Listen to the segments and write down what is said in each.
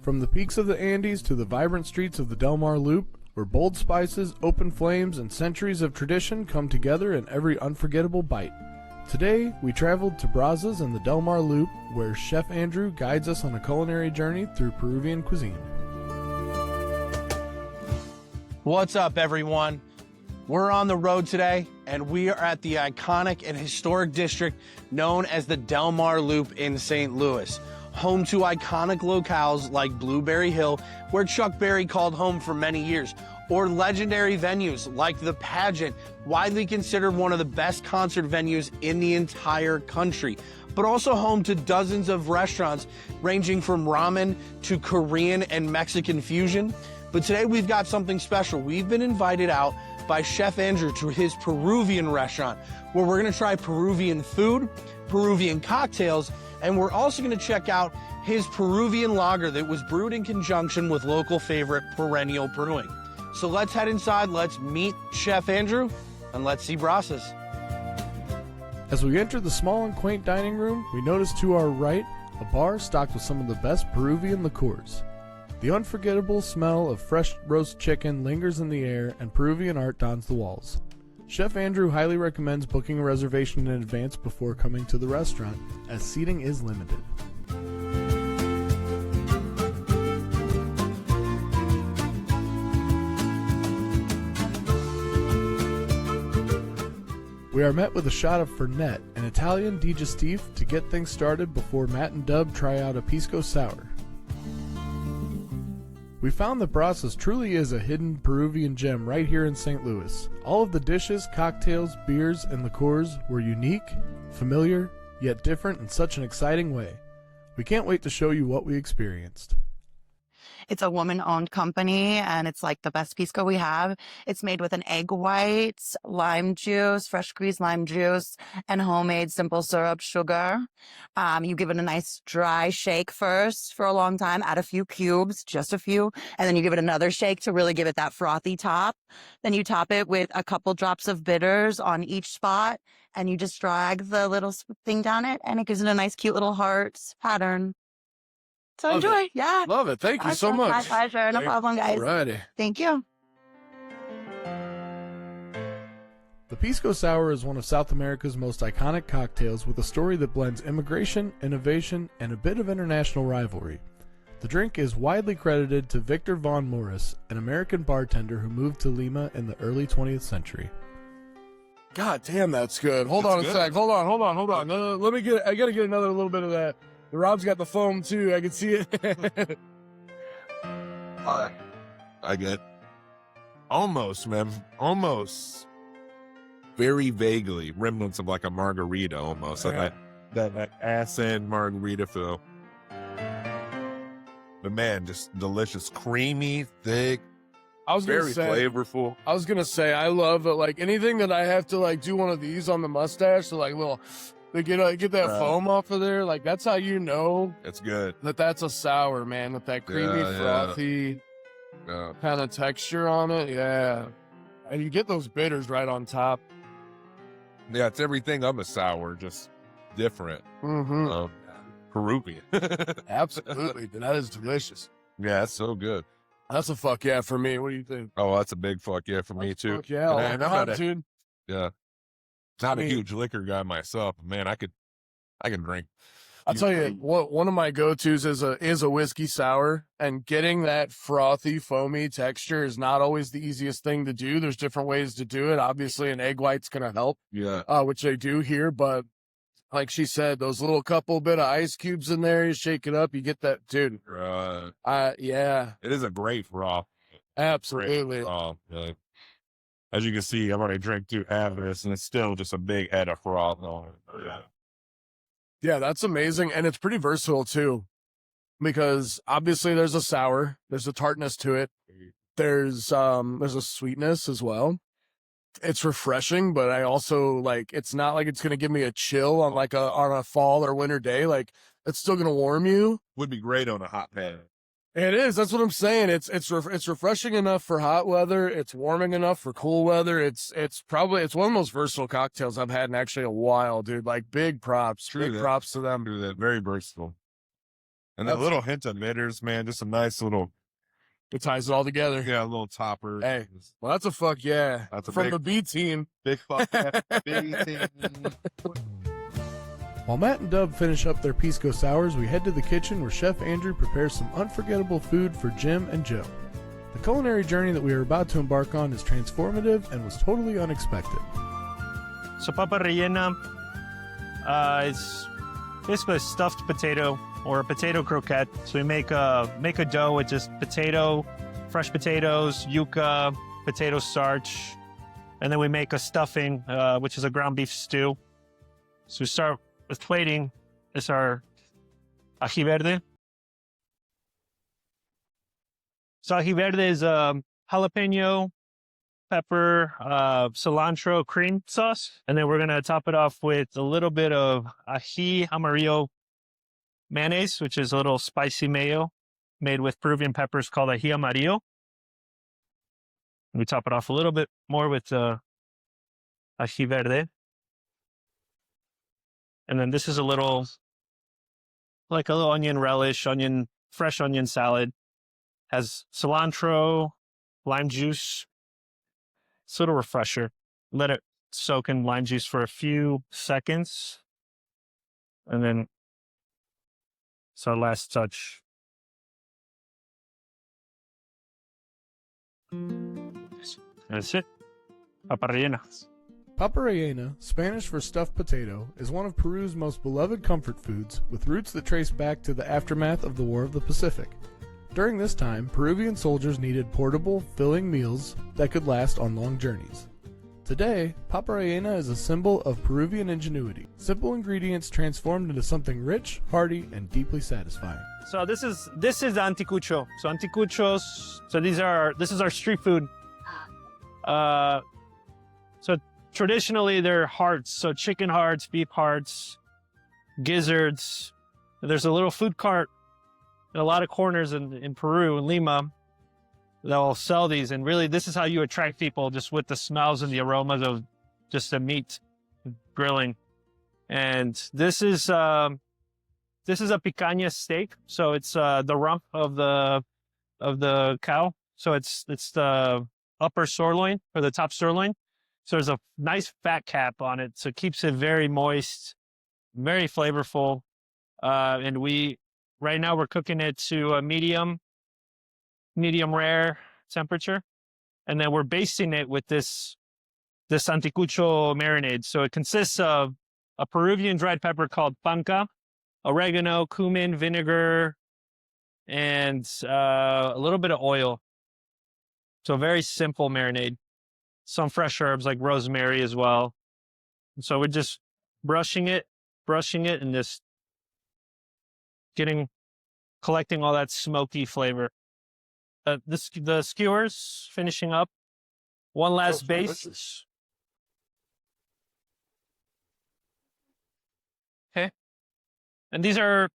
From the peaks of the Andes to the vibrant streets of the Del Mar Loop, where bold spices, open flames, and centuries of tradition come together in every unforgettable bite. Today, we traveled to Brasas and the Del Mar Loop, where Chef Andrew guides us on a culinary journey through Peruvian cuisine. What's up, everyone? We're on the road today, and we are at the iconic and historic district known as the Del Mar Loop in St. Louis, home to iconic locales like Blueberry Hill, where Chuck Berry called home for many years, or legendary venues like The Pageant, widely considered one of the best concert venues in the entire country, but also home to dozens of restaurants ranging from ramen to Korean and Mexican fusion. But today we've got something special. We've been invited out by Chef Andrew to his Peruvian restaurant, where we're gonna try Peruvian food, Peruvian cocktails, and we're also gonna check out his Peruvian lager that was brewed in conjunction with local favorite Perennial Brewing. So let's head inside, let's meet Chef Andrew, and let's see Brasas. As we enter the small and quaint dining room, we notice to our right a bar stocked with some of the best Peruvian liqueurs. The unforgettable smell of fresh roast chicken lingers in the air, and Peruvian art dons the walls. Chef Andrew highly recommends booking a reservation in advance before coming to the restaurant, as seating is limited. We are met with a shot of Fernet, an Italian digestif, to get things started before Matt and Dub try out a pisco sour. We found that Brasas truly is a hidden Peruvian gem right here in St. Louis. All of the dishes, cocktails, beers, and liqueurs were unique, familiar, yet different in such an exciting way. We can't wait to show you what we experienced. It's a woman-owned company, and it's like the best pisco we have. It's made with an egg white, lime juice, fresh squeezed lime juice, and homemade simple syrup sugar. You give it a nice dry shake first for a long time, add a few cubes, just a few, and then you give it another shake to really give it that frothy top. Then you top it with a couple drops of bitters on each spot, and you just drag the little thing down it, and it gives it a nice, cute little heart pattern. So Love enjoy. it. Yeah. Love it. Thank you so Awesome. much. My pleasure. No problem, guys. Alrighty. Thank you. The Pisco Sour is one of South America's most iconic cocktails, with a story that blends immigration, innovation, and a bit of international rivalry. The drink is widely credited to Victor Von Morris, an American bartender who moved to Lima in the early 20th century. God damn, that's good. Hold on a sec. Hold on. I gotta get another little bit of that. Rob's got the foam too. I can see it. I get almost, man. Almost. Very vaguely. Remnants of like a margarita almost. Yeah. Like that acid margarita feel. But man, just delicious. Creamy, thick. I was very flavorful. I was gonna say, I love it. Like anything that I have to like do one of these on the mustache, so like little, they get that foam off of there. Like that's how you know It's good. that's a sour, man, with that creamy, frothy kind of texture on it. Yeah, and you get those bitters right on top. Yeah, it's everything of a sour, just different. Mm-hmm. Peruvian. Absolutely, dude, that is delicious. Yeah, it's so good. That's a fuck yeah for me. What do you think? Oh, that's a big fuck yeah for me too. Fuck yeah, And I'm not dude. Yeah. Not a huge liquor guy myself, but man, I can drink. I'll tell you what, one of my go-tos is a whiskey sour, and getting that frothy, foamy texture is not always the easiest thing to do. There's different ways to do it. Obviously, an egg white's gonna help, which they do here. But like she said, those little couple bit of ice cubes in there, you shake it up, you get that, dude. Yeah, it is a great froth. absolutely. Great froth, really. As you can see, I've already drank 2 half of this, and it's still just a big head of froth on it. Yeah, that's amazing, and it's pretty versatile too, because obviously there's a sour, there's a tartness to it, there's a sweetness as well. It's refreshing, but I also like, it's not like it's gonna give me a chill on a fall or winter day. Like it's still gonna warm you. Would be great on a hot pan. It is. That's what I'm saying. It's refreshing enough for hot weather. It's warming enough for cool weather. It's one of the most versatile cocktails I've had in actually a while, dude. Like big props. Props to them. True that. Very versatile. And a little hint of bitters, man. Just a nice little, It ties it all together. yeah, a little topper. Hey, well, that's a fuck yeah. That's a From big- the B team. Big fuck yeah. Big thing. While Matt and Dub finish up their Pisco Sours, we head to the kitchen where Chef Andrew prepares some unforgettable food for Jim and Joe. The culinary journey that we are about to embark on is transformative and was totally unexpected. So papa rellena is basically a stuffed potato or a potato croquette. So we make a dough with just potato, fresh potatoes, yuca, potato starch, and then we make a stuffing, which is a ground beef stew. So we start with plating. It's our ají verde. So ají verde is jalapeno, pepper, cilantro, cream sauce. And then we're going to top it off with a little bit of ají amarillo mayonnaise, which is a little spicy mayo made with Peruvian peppers called ají amarillo. And we top it off a little bit more with ají verde. And then this is a little onion relish, fresh onion salad. Has cilantro, lime juice. It's a little refresher. Let it soak in lime juice for a few seconds. And then it's our last touch. That's it. Papa rellena. Papa rellena, Spanish for stuffed potato, is one of Peru's most beloved comfort foods, with roots that trace back to the aftermath of the War of the Pacific. During this time, Peruvian soldiers needed portable, filling meals that could last on long journeys. Today, papa rellena is a symbol of Peruvian ingenuity. Simple ingredients transformed into something rich, hearty, and deeply satisfying. So this is the anticucho. So anticuchos. So this is our street food. So traditionally they're hearts. So chicken hearts, beef hearts, gizzards. There's a little food cart in a lot of corners in Peru, in Lima, that will sell these. And really, this is how you attract people, just with the smells and the aromas of just the meat grilling. And this is a picanha steak. So it's the rump of the cow. So it's the upper sirloin or the top sirloin. So there's a nice fat cap on it. So it keeps it very moist, very flavorful. And right now we're cooking it to a medium rare temperature. And then we're basting it with this anticucho marinade. So it consists of a Peruvian dried pepper called panca, oregano, cumin, vinegar, and a little bit of oil. So very simple marinade. Some fresh herbs like rosemary as well. And so we're just brushing it, and just collecting all that smoky flavor. The skewers finishing up. One last base. Okay. And these are,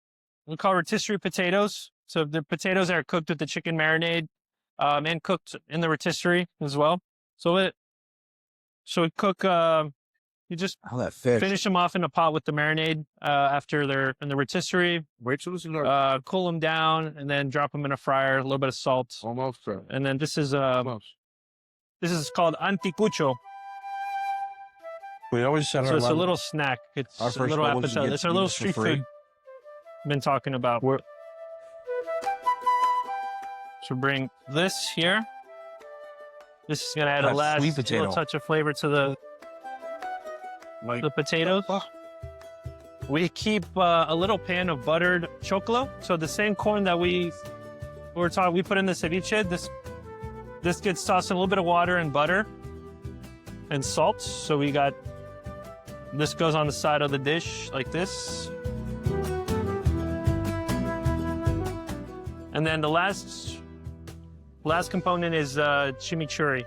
we call rotisserie potatoes. So the potatoes are cooked with the chicken marinade and cooked in the rotisserie as well. So we cook, you just finish them off in a pot with the marinade after they're in the rotisserie. Wait till this is cool them down and then drop them in a fryer, a little bit of salt. almost. And then this is called anticucho. We always set So our it's a little snack. It's Our a first little goal was to appetizer. get It's our little these for street free. food I've been talking about. So bring this here. This is gonna add a That's last sweet potato. little touch of flavor to the potatoes. We keep a little pan of buttered choclo. So the same corn that we put in the ceviche. This gets tossed in a little bit of water and butter and salt. So this goes on the side of the dish like this. And then the last component is chimichurri.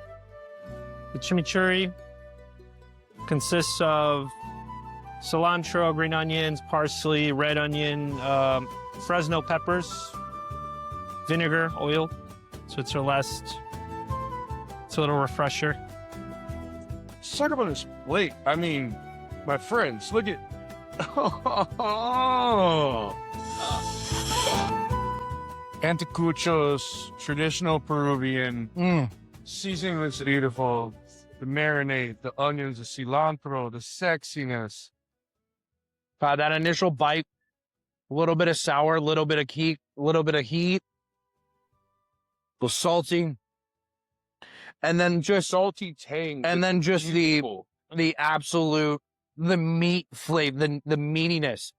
The chimichurri consists of cilantro, green onions, parsley, red onion, Fresno peppers, vinegar, oil. So it's a little refresher. Suck up on this plate. I mean, my friends, look at. Anticuchos, traditional Peruvian. Seasoning was beautiful. The marinade, the onions, the cilantro, the sexiness. That initial bite, a little bit of sour, a little bit of heat, the salty, and then just Salty tang. and then just beautiful. the absolute the meat flavor, the meatiness.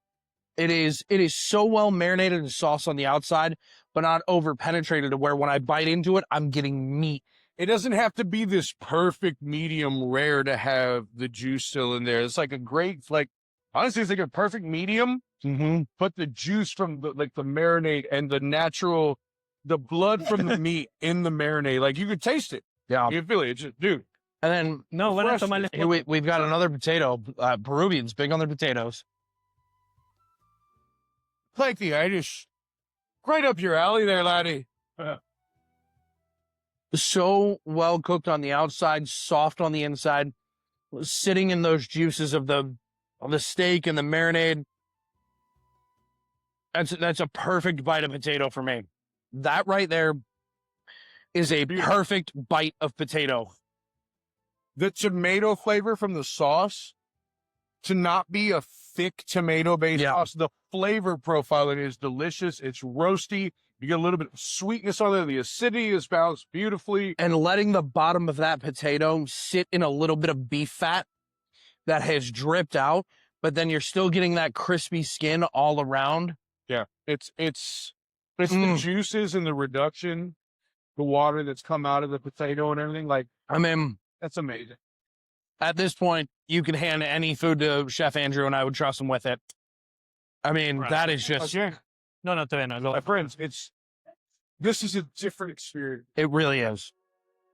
It is so well marinated in sauce on the outside, but not over penetrated to where when I bite into it, I'm getting meat. It doesn't have to be this perfect medium rare to have the juice still in there. It's like a great, like, honestly, it's like a perfect medium. Put the juice from the marinade and the blood from the meat in the marinade. Like, you could taste it. Yeah. You feel it. It's just, dude. And then No, van a tomarle here we've got another potato. Peruvians big on their potatoes. Like the Irish. Right up your alley there, laddie. So well cooked on the outside, soft on the inside, sitting in those juices of the steak and the marinade. That's a perfect bite of potato for me. That right there is a perfect bite of potato. The tomato flavor from the sauce to not be a thick tomato-based sauce. The flavor profile it is delicious. It's roasty. You get a little bit of sweetness on there. The acidity is balanced beautifully. And letting the bottom of that potato sit in a little bit of beef fat that has dripped out, but then you're still getting that crispy skin all around. Yeah, it's the juices and the reduction, the water that's come out of the potato and everything. Like, I mean, that's amazing. At this point, you could hand any food to Chef Andrew and I would trust him with it. I mean, that is just... Okay. No, no, todavía no. My friends, this is a different experience. It really is.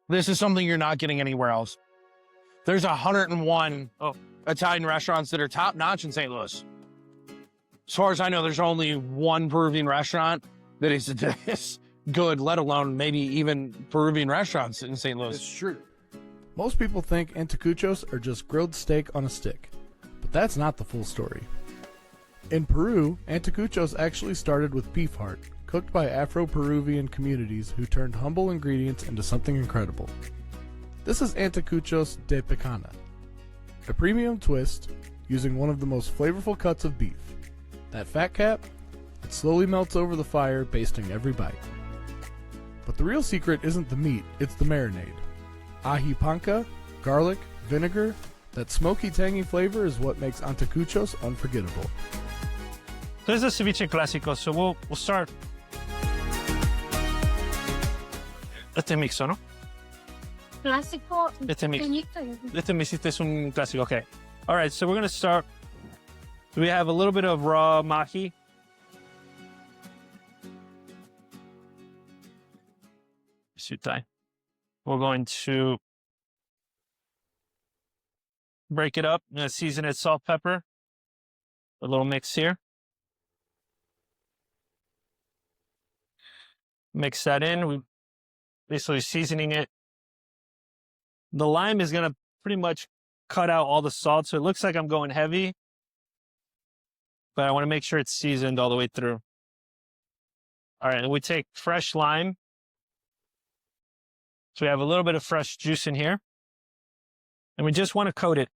This is something you're not getting anywhere else. There's 101 Italian restaurants that are top-notch in St. Louis. As far as I know, there's only one Peruvian restaurant that is this good, let alone maybe even Peruvian restaurants in St. Louis. It's true. Most people think anticuchos are just grilled steak on a stick, but that's not the full story. In Peru, anticuchos actually started with beef heart, cooked by Afro-Peruvian communities who turned humble ingredients into something incredible. This is anticuchos de picana, a premium twist using one of the most flavorful cuts of beef. That fat cap, it slowly melts over the fire, basting every bite. But the real secret isn't the meat, it's the marinade. Ají panca, garlic, vinegar, that smoky, tangy flavor is what makes anticuchos unforgettable. This is a ceviche clásico, so we'll start. Este mixo, ¿no? Clásico. Este mix. pequeñito. Este me hiciste es un clásico. Okay. All right, so we're going to start. We have a little bit of raw mahi. Sutai. We're going to break it up. I'm going to season it salt, pepper. A little mix here. Mix that in. We basically seasoning it. The lime is going to pretty much cut out all the salt, so it looks like I'm going heavy. But I want to make sure it's seasoned all the way through. All right, and we take fresh lime. So we have a little bit of fresh juice in here. And we just want to coat it.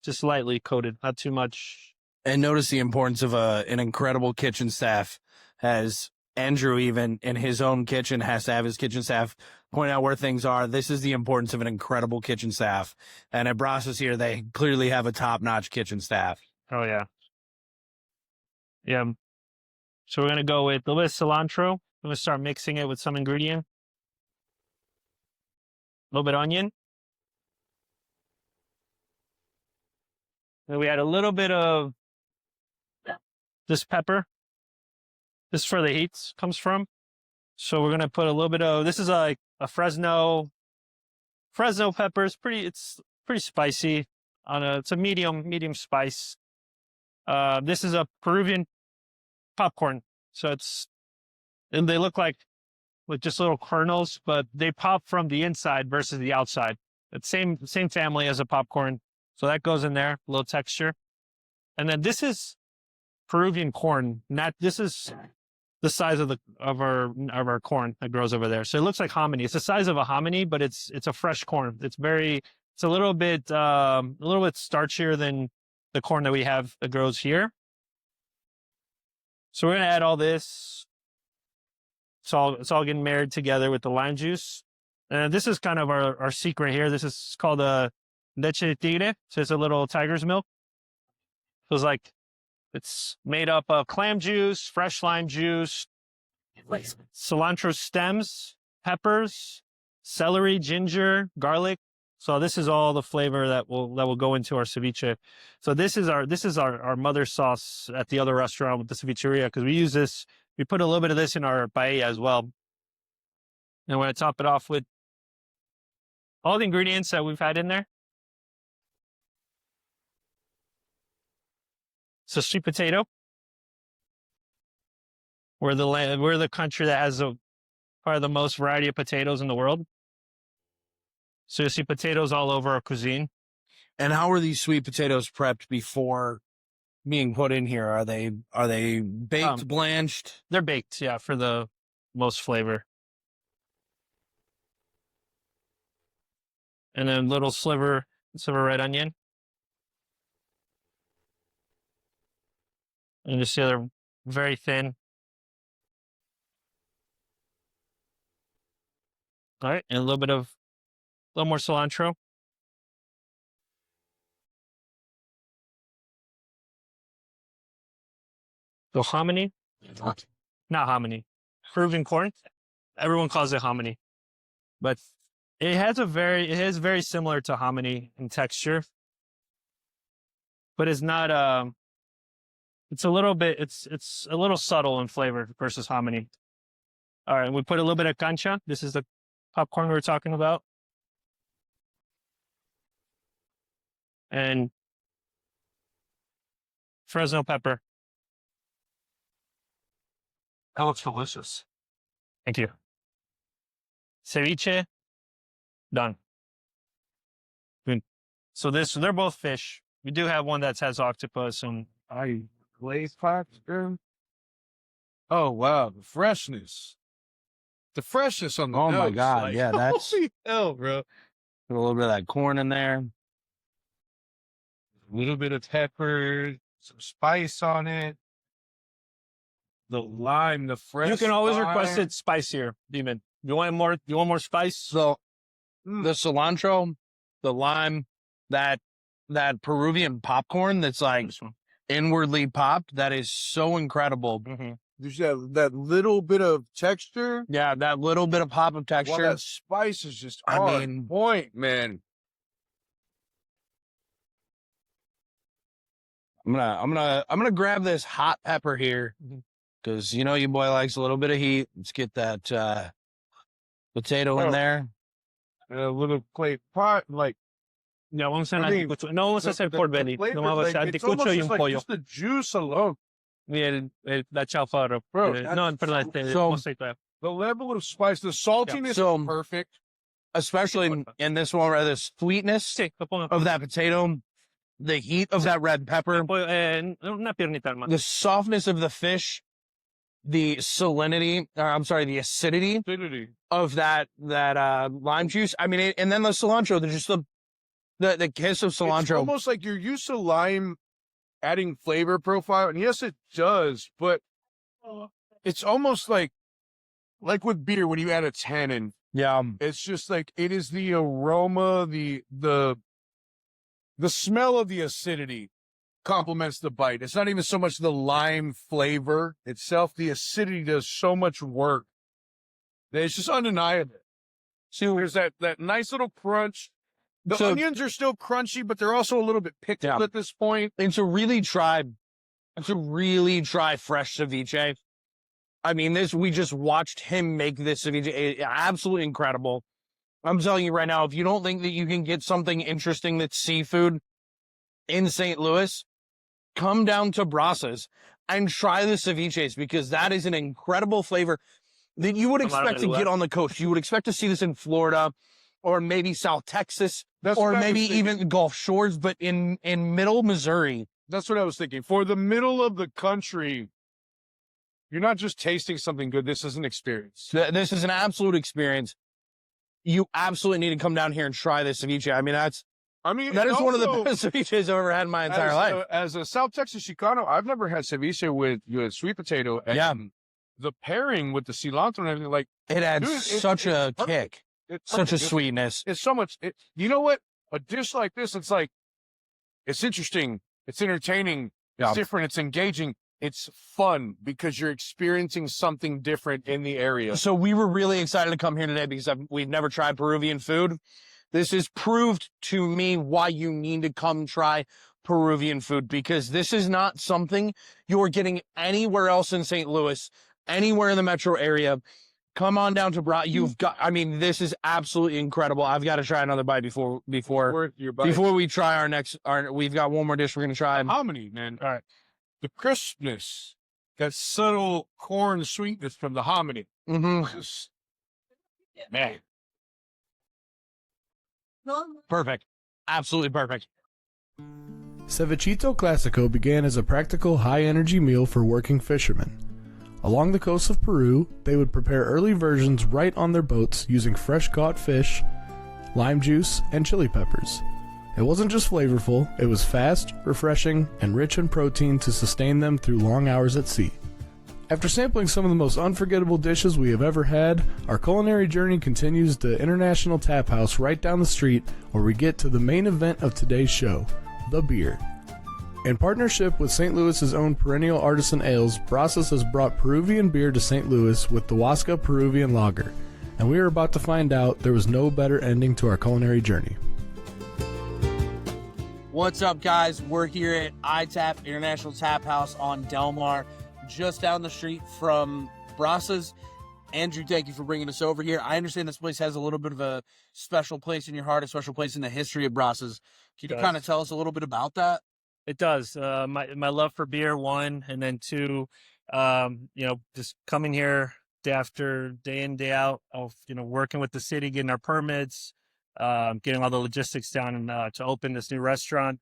Just lightly coated, not too much. And notice the importance of an incredible kitchen staff. As Andrew, even in his own kitchen, has to have his kitchen staff point out where things are. This is the importance of an incredible kitchen staff. And at Brasas here, they clearly have a top-notch kitchen staff. Oh, yeah. Yeah. So we're going to go with a little bit of cilantro. I'm going to start mixing it with some ingredient. A little bit of onion. Then we add a little bit of this pepper. This is for the heat comes from. So we're going to put a little bit of, this is like a Fresno pepper. It's pretty spicy. It's a medium spice. This is a Peruvian popcorn. So and they look like with just little kernels, but they pop from the inside versus the outside. It's same family as a popcorn. So that goes in there, a little texture. And then this is Peruvian corn. This is the size of our corn that grows over there. So it looks like hominy. It's the size of a hominy, but it's a fresh corn. It's a little bit starchier than the corn that we have that grows here. So we're gonna add all this. It's all getting married together with the lime juice. And this is kind of our secret here. This is called a leche de tigre. So it's a little tiger's milk. So it's made up of clam juice, fresh lime juice, cilantro stems, peppers, celery, ginger, garlic. So this is all the flavor that will go into our ceviche. So this is our mother sauce at the other restaurant with the cevicheria, because we use this. We put a little bit of this in our paella as well. And we're gonna top it off with all the ingredients that we've had in there. So sweet potato. We're the country that has probably the most variety of potatoes in the world. So you'll see potatoes all over our cuisine. And how are these sweet potatoes prepped before being put in here? Are they baked, blanched? They're baked, yeah, for the most flavor. And then little sliver red onion. And you see they're very thin. All right, and a little more cilantro. So hominy, not hominy, Peruvian corn. Everyone calls it hominy, but it is very similar to hominy in texture, but it's not. It's a little subtle in flavor versus hominy. All right, we put a little bit of cancha. This is the popcorn we were talking about. And Fresno pepper. That looks delicious. Thank you. Ceviche, done. Good. So they're both fish. We do have one that has octopus and Glazed pasta. Oh wow, the freshness. The freshness on the Oh nose. my God, yeah, that's holy hell, bro. put a little bit of that corn in there. A little bit of pepper, some spice on it. The lime, the fresh. you can always lime. request it spicier, Demon. You want more spice? So the cilantro, the lime, that Peruvian popcorn that's like inwardly popped, that is so incredible. Mm-hmm. There's that little bit of texture. Yeah, that little bit of pop of texture. Well, that spice is just I on mean- point, man. I'm gonna grab this hot pepper here, because your boy likes a little bit of heat. Let's get that potato in there. And a little clay pot, like Yeah, vamos a I mean, hacer anticucho. No vamos a hacer por belly. flavor, No vamos a hacer like, it's anticucho almost y just un like pollo. just the juice alone. Y la chaufa. Bro, No, perdón, so- mosaico. The level of spice, the saltiness So- is perfect. Especially in this one, where the sweetness Sí, lo pongo. of that potato, the heat of that red pepper, Una piernita, hermano. the softness of the fish, the salinity, the acidity Acidity. of that lime juice. I mean, and then the cilantro, just the kiss of It's cilantro. almost like you're used to lime adding flavor profile, and yes, it does, but it's almost like with beer when you add a tannin. Yeah, It's just like it is the aroma, the smell of the acidity complements the bite. It's not even so much the lime flavor itself. The acidity does so much work that it's just undeniable. See, there's that nice little crunch. The So- onions are still crunchy, but they're also a little bit pickled Yeah. at this point. and to really try fresh ceviche. I mean, we just watched him make this ceviche. Absolutely incredible. I'm telling you right now, if you don't think that you can get something interesting that's seafood in St. Louis, come down to Brasas and try the ceviches, because that is an incredible flavor that you would expect to get on the coast. You would expect to see this in Florida or maybe South Texas That's or what I maybe was thinking. even Gulf Shores, but in middle Missouri. That's what I was thinking. For the middle of the country, you're not just tasting something good. This is an experience. This is an absolute experience. You absolutely need to come down here and try this ceviche. I mean, that is one of the best ceviches I've ever had in my entire life. As a South Texas Chicano, I've never had ceviche with sweet potato. And the pairing with the cilantro and everything, like it adds such a kick, such a sweetness. It's so much. You know what? A dish like this, it's like, it's interesting. It's entertaining. It's different. It's engaging. It's fun because you're experiencing something different in the area. So we were really excited to come here today because we've never tried Peruvian food. This has proved to me why you need to come try Peruvian food, because this is not something you're getting anywhere else in St. Louis, anywhere in the metro area. Come on down to this is absolutely incredible. I've got to try another bite before we try we've got one more dish we're going to try. Hominy, man. All right. The crispness, that subtle corn sweetness from the hominy. Mm-hmm. Man. Perfect. Absolutely perfect. Cevichito Classico began as a practical, high-energy meal for working fishermen. Along the coast of Peru, they would prepare early versions right on their boats using fresh-caught fish, lime juice, and chili peppers. It wasn't just flavorful, it was fast, refreshing, and rich in protein to sustain them through long hours at sea. After sampling some of the most unforgettable dishes we have ever had, our culinary journey continues to International Tap House right down the street, where we get to the main event of today's show, the beer. In partnership with St. Louis's own perennial artisan ales, Brasas has brought Peruvian beer to St. Louis with the Huasca Peruvian Lager, and we are about to find out there was no better ending to our culinary journey. What's up, guys? We're here at ITAP, International Tap House on Del Mar, just down the street from Brasas. Andrew, thank you for bringing us over here. I understand this place has a little bit of a special place in your heart, a special place in the history of Brasas. Can you kind of tell us a little bit about that? It does. My love for beer, one, and then two, just coming here day after day in, day out of, working with the city, getting our permits, getting all the logistics down and to open this new restaurant.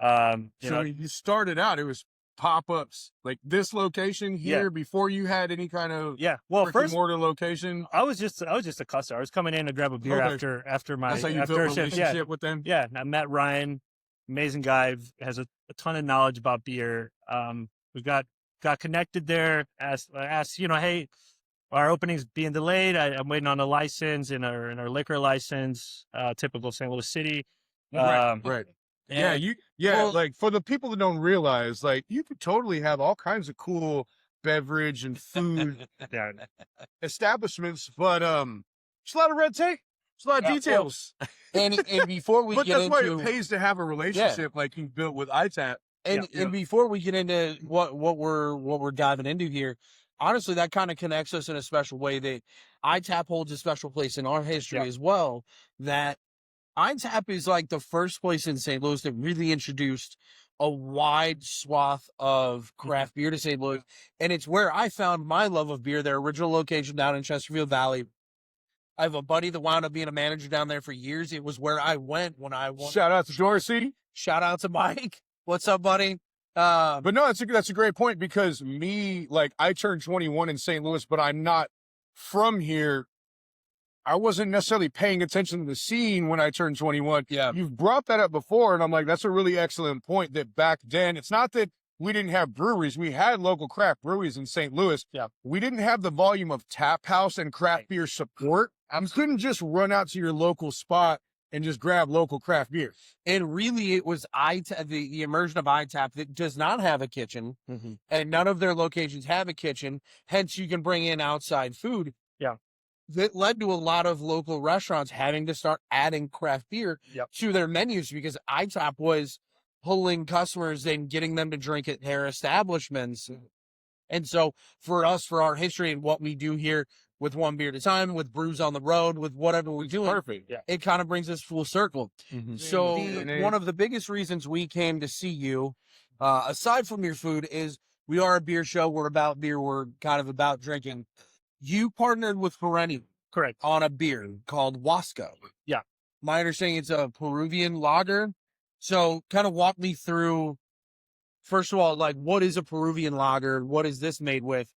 You started out, it was pop-ups like this location here before you had any kind of first mortar location. I was just a customer. I was coming in to grab a beer after my That's how you built a relationship with them. Yeah, and I met Ryan, amazing guy, has a ton of knowledge about beer. We got connected there. Asked, hey, our opening's being delayed. I'm waiting on a license in our liquor license, typical St. Louis City. Right. Like for the people that don't realize, like you could totally have all kinds of cool beverage and food establishments, but it's a lot of red tape. It's a lot of details. And before we but get that's into why it pays to have a relationship like you built with ITAP. And before we get into what we're diving into here, honestly, that kind of connects us in a special way that ITAP holds a special place in our history as well. That ITAP is like the first place in St. Louis that really introduced a wide swath of craft beer to St. Louis. And it's where I found my love of beer, their original location down in Chesterfield Valley. I have a buddy that wound up being a manager down there for years. It was where I went when I won. Shout out to Dorsey. Shout out to Mike. What's up, buddy? But no, that's a great point, because I turned 21 in St. Louis, but I'm not from here. I wasn't necessarily paying attention to the scene when I turned 21. Yeah. You've brought that up before, and I'm like, that's a really excellent point, that back then, it's not that we didn't have breweries. We had local craft breweries in St. Louis. Yeah. We didn't have the volume of tap house and craft beer support. I couldn't just run out to your local spot and just grab local craft beer. And really, it was the immersion of ITAP that does not have a kitchen, and none of their locations have a kitchen. Hence, you can bring in outside food. Yeah. That led to a lot of local restaurants having to start adding craft beer to their menus, because ITAP was pulling customers and getting them to drink at their establishments. And so for us, for our history and what we do here with One Beer at a Time, with Brews on the Road, with whatever we're doing, perfect. Yeah. It kind of brings us full circle. So one of the biggest reasons we came to see you, aside from your food, is we are a beer show. We're about beer. We're kind of about drinking. You partnered with Perennial. Correct. On a beer called Huasca. Yeah. My understanding, it's a Peruvian lager. So kind of walk me through, first of all, like, what is a Peruvian lager? What is this made with?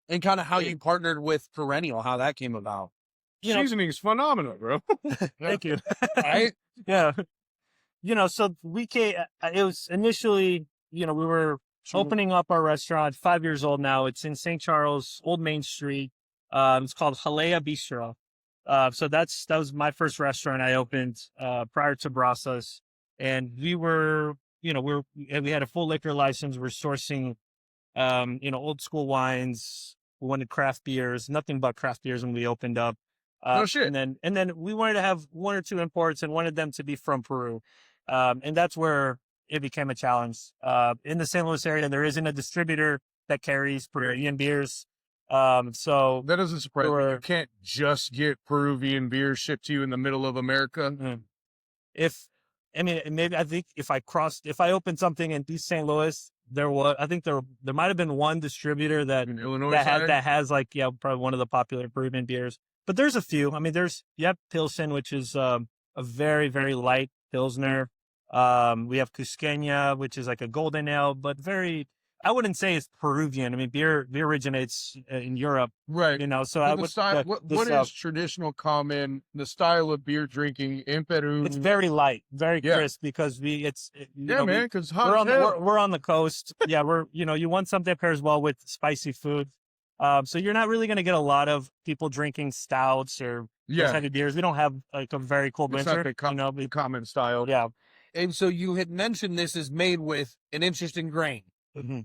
and kind of how you partnered with Perennial, how that came about. You know, Seasoning is phenomenal, bro. thank you. Right? Yeah. So we came, it was initially, we were opening up our restaurant, 5 years old now. It's in St. Charles, Old Main Street. It's called Halea Bistro. So that was my first restaurant I opened, prior to Brasas. And we were, we had a full liquor license. We're sourcing, old school wines. We wanted craft beers, nothing but craft beers when we opened up. No shit. And then we wanted to have 1 or 2 imports and wanted them to be from Peru. And that's where it became a challenge. In the St. Louis area, there isn't a distributor that carries Peruvian beers. So That doesn't surprise me. You can't just get Peruvian beer shipped to you in the middle of America. I think if I opened something in East St. Louis, there might have been one distributor that In Illinois that has probably one of the popular Peruvian beers. But there's a few. I mean, you have Pilsen, which is a very, very light Pilsner. We have Cusqueña, which is like a golden ale, but I wouldn't say it's Peruvian. I mean, beer originates in Europe, Right. so But I the would. style, what is traditional common, the style of beer drinking in Peru? It's very light, very Yeah. crisp because man, because we're on the coast. Yeah, you want something that pairs well with spicy food. So you're not really going to get a lot of people drinking stouts or those heavy beers. We don't have like a very cold it's winter. not the common style. Yeah. And so you had mentioned this is made with an interesting grain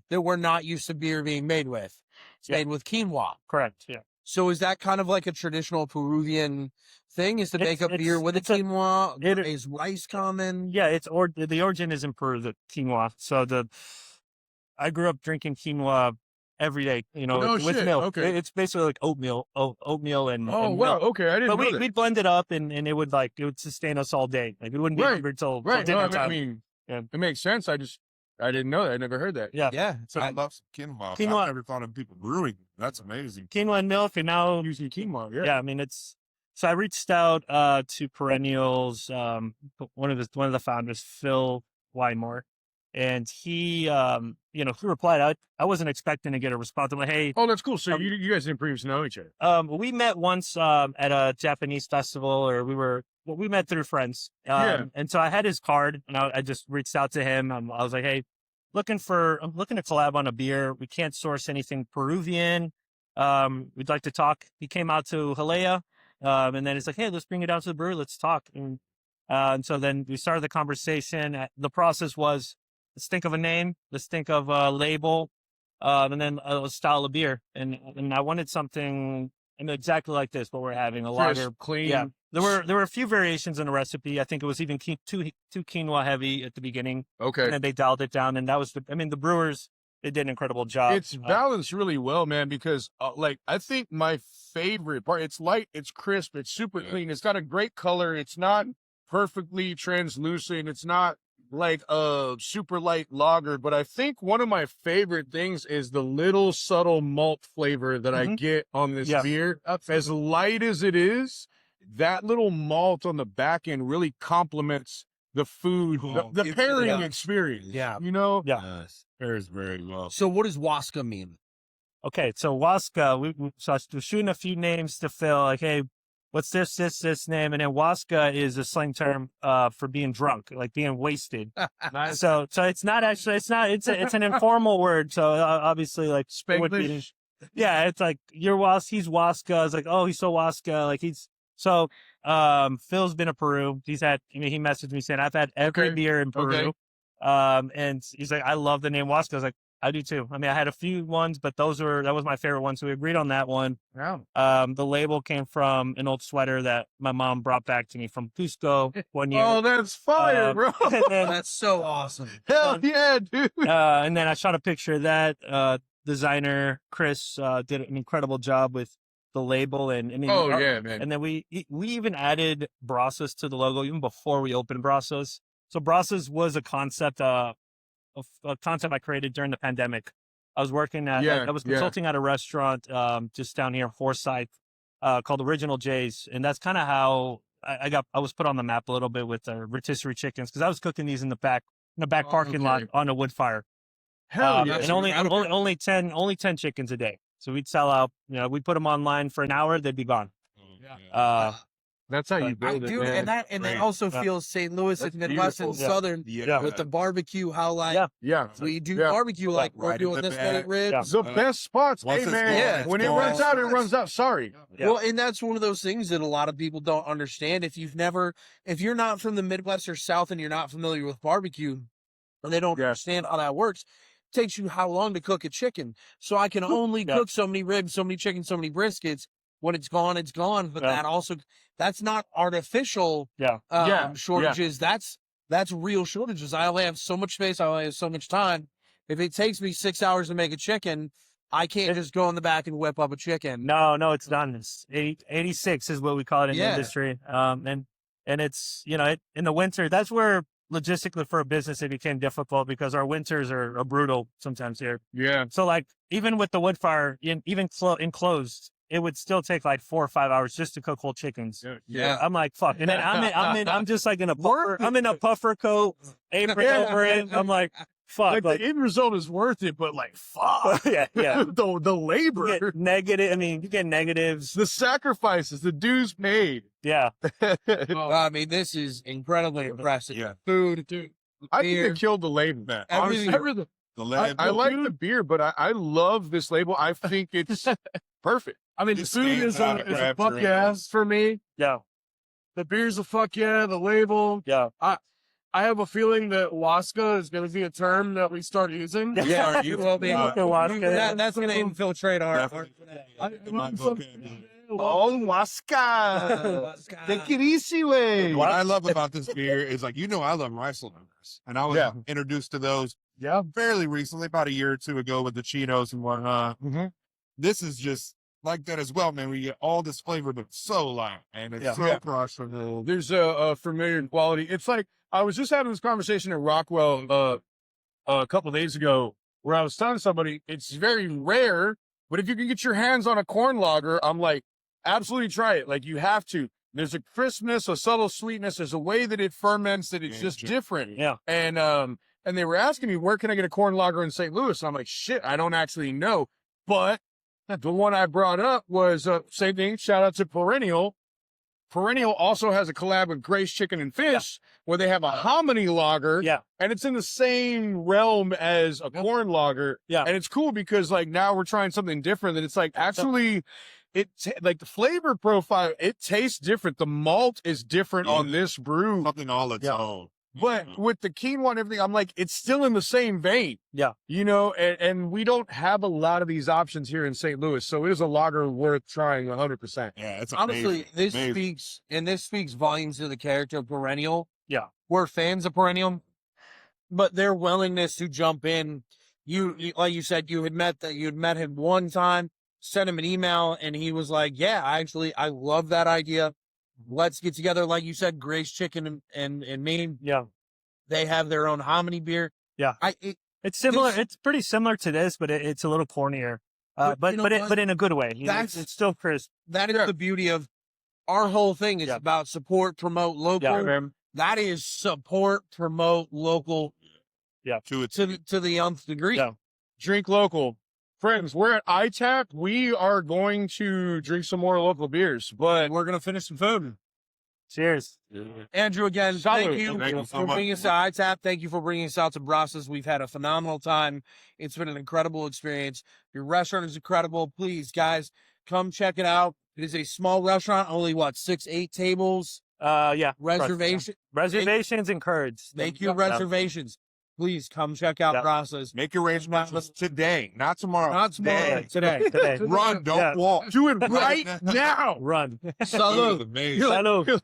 that we're not used to beer being made with. It's made with quinoa. Correct. Yeah. So is that kind of like a traditional Peruvian thing? Is to make a beer with a quinoa? Is rice common? Yeah, the origin is in Peru, the quinoa. So I grew up drinking quinoa every day, with milk. Okay. It's basically like oatmeal and Oh, and wow. milk. Okay. I didn't But know that. we'd blend it up and it would sustain us all day. Like we wouldn't be hungry till Right. dinner No, time. I mean, Yeah. it makes sense. I didn't know that. I never heard that. Yeah. Yeah. So I love some quinoa. Quinoa- I've never thought of people brewing. That's amazing. quinoa and milk, and now Using quinoa. Yeah. yeah, I mean so I reached out to Perennials, one of the founders, Phil Wymore, and he he replied. I wasn't expecting to get a response. I'm like, hey, Oh, that's cool. So you guys didn't previously know each other. we met once at a Japanese festival, or we met through friends. And so I had his card, and I just reached out to him. I was like, hey, I'm looking to collab on a beer. We can't source anything Peruvian. We'd like to talk. He came out to Halea, and then it's like, hey, let's bring it down to the brewery. Let's talk. And so then we started the conversation. The process was, let's think of a name. Let's think of a label. And then a style of beer. And I wanted something exactly like this, what we're having, a lager. Crisp, clean. Yeah. There were a few variations in the recipe. I think it was even too quinoa heavy at the beginning. Okay. And then they dialed it down. And that was the brewers, they did an incredible job. It's balanced really well, man, because I think my favorite part, it's light, it's crisp, it's super clean. It's got a great color. It's not perfectly translucent. It's not like a super light lager, but I think one of my favorite things is the little subtle malt flavor that I get on this beer. As light as it is, that little malt on the back end really complements the food, the pairing experience. Yeah. Yeah. Yes. Pairs very well. So what does Waska mean? Okay, so Waska, so I was shooting a few names to Phil, like, hey, what's this name? And then Waska is a slang term for being drunk, like being wasted. Nice. So it's not actually, it's an informal word. So obviously, like, it would be, Spanglish. yeah, it's like, he's Waska. It's like, oh, he's so Waska. Like so Phil's been to Peru. He messaged me saying, I've had every beer in Peru. And he's like, I love the name Waska. I was like, I do too. I mean, I had a few ones, but that was my favorite one. So we agreed on that one. Yeah. The label came from an old sweater that my mom brought back to me from Cusco one year. Oh, that's fire, bro. And then, That's so awesome. Hell yeah, dude. and then I shot a picture of that. Designer Chris did an incredible job with the label, and I mean, Yeah, man. and then we even added Brasas to the logo even before we opened Brasas. So Brasas was a concept, a concept I created during the pandemic. I was working I was consulting at a restaurant just down here in Forsyth called Original J's, and that's kind of how I was put on the map a little bit with the rotisserie chickens, because I was cooking these in the back parking lot on a wood fire. Hell yeah. And only 10 chickens a day. So we'd sell out. You know, we'd put them online for an hour, they'd be gone. That's how you I build it, do, man. and that also feels St. Louis and Midwest and beautiful. Southern with the barbecue. How like we do barbecue like we're Right in doing the this bag. steak ribs. The best spots. Once Hey, it's man. gone, it's When it gone. runs out, it runs out. Sorry. Well, and that's one of those things that a lot of people don't understand. If you're not from the Midwest or South and you're not familiar with barbecue, and they don't understand how that works, it takes you how long to cook a chicken. So I can only cook so many ribs, so many chickens, so many briskets. When it's gone, it's gone. But that's not artificial shortages. That's real shortages. I only have so much space. I only have so much time. If it takes me 6 hours to make a chicken, I can't just go in the back and whip up a chicken. No, it's done. It's 86 is what we call it in the industry. And it's, you know, in the winter, that's where logistically for a business, it became difficult because our winters are brutal sometimes here. Yeah. So like, even with the wood fire, even enclosed, it would still take like 4 or 5 hours just to cook whole chickens. Yeah. I'm like, fuck. And then I'm just like in a puffer, I'm in a puffer coat, apron over it. I'm like, fuck. Like the end result is worth it, but like, fuck. yeah. the labor. You get negative. I mean, you get negatives. The sacrifices, the dues paid. Yeah. I mean, this is incredibly impressive. Yeah. Food, dude. I think Beer. they killed the label, man. Honestly, Everything. The lead. I like the beer, but I love this label. I think it's perfect. I mean, the Just food is stands out a, of is a craft fuck drink. yes for me. Yeah. The beer's a fuck yeah. The label. Yeah. I have a feeling that Waska is going to be a term that we start using. Yeah, you will be. That's That's going to infiltrate our. Oh, Huasca. Take it easy, way. What I love about this beer is like, I love rice cylinders. And I was introduced to those fairly recently, about a year or two ago with the Cheetos and whatnot. This is just like that as well, man. We get all this flavor, but so light. And it's so crushable. There's a familiar quality. It's like, I was just having this conversation at Rockwell a couple of days ago where I was telling somebody it's very rare, but if you can get your hands on a corn lager, I'm like, absolutely try it. Like, you have to. There's a crispness, a subtle sweetness. There's a way that it ferments that it's just different. Yeah. And they were asking me, where can I get a corn lager in St. Louis? And I'm like, shit, I don't actually know. But the one I brought up was, same thing, shout out to Perennial. Perennial also has a collab with Grace Chicken and Fish where they have a hominy lager. Yeah. And it's in the same realm as a corn lager. Yeah. And it's cool because like now we're trying something different and it's like actually like the flavor profile, it tastes different. The malt is different on this brew. Something all its own. But with the quinoa and everything, I'm like, it's still in the same vein. Yeah. You know, and we don't have a lot of these options here in St. Louis. So it is a lager worth trying 100%. Yeah, it's Honestly, amazing. this speaks volumes to the character of Perennial. Yeah. We're fans of Perennial, but their willingness to jump in. You like you said, you'd met him one time, sent him an email, and he was like, "Yeah, I love that idea. Let's get together." Like you said, Grace Chicken and Maine. Yeah. They have their own hominy beer. Yeah. It's similar. It's pretty similar to this, but it's a little cornier. But in a good way. You know, it's still crisp. That is the beauty of our whole thing. Is about support, promote local. Yeah. That is support, promote local. Yeah. To the nth degree. Yeah. Drink local. Friends, we're at ITAP. We are going to drink some more local beers, but we're going to finish some food. Cheers. Andrew, again, thank you so for much. bringing us to ITAP. Thank you for bringing us out to Brasas. We've had a phenomenal time. It's been an incredible experience. Your restaurant is incredible. Please, guys, come check it out. It is a small restaurant, only 6-8 tables. Yeah. Reservations encouraged. Make your reservations. Please come check out Brasas. Make your arrangements today, not tomorrow. Not tomorrow. Today. Run, don't walk. do it right now. Run. Salud. Amazing. Salud.